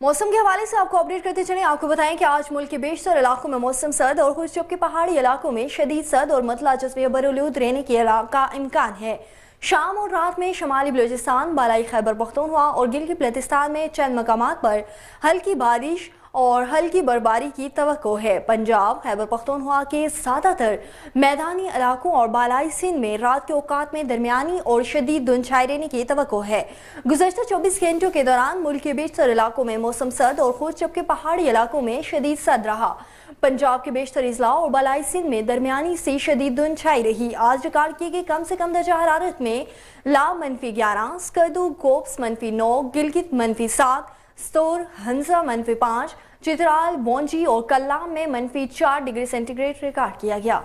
मौसम के हवाले से आपको अपडेट करते चलें। आपको बताएं कि आज मुल्क के बेशतर इलाकों में मौसम सर्द और कुछ जबकि पहाड़ी इलाकों में शदीद सर्द और मतला जज्बे बरूद रहने का इम्कान है। शाम और रात में शमाली बलूचिस्तान, बालाई खैबर पख्तूनख्वा और गिलगित बल्तिस्तान में चंद मकामात पर हल्की बारिश और हल्की बर्फबारी की तवक्को है। पंजाब, खैबर पख्तूनख्वा के ज़्यादातर मैदानी इलाकों और बालाई सिंध में रात के औकात में दरमियानी और शदीद धुंध छाए रहने की तवक्को है। गुज़श्ता 24 घंटों के दौरान मुल्क के बेशतर इलाकों में मौसम सर्द और खुश जबकि पहाड़ी इलाकों में शदीद सर्द रहा। पंजाब के बेशतर अजला और बालाई सिंध में दरमियानी से शदीद धुंध छाई रही। आज रिकॉर्ड की गई कम से कम दर्जा हरारत में लाव -11, स्कर्दू गोप्स -9, गिलगित -7, स्तोर हंसा -5, चित्राल, बोंजी और कल्लाम में -4 डिग्री सेंटीग्रेड रिकॉर्ड किया गया।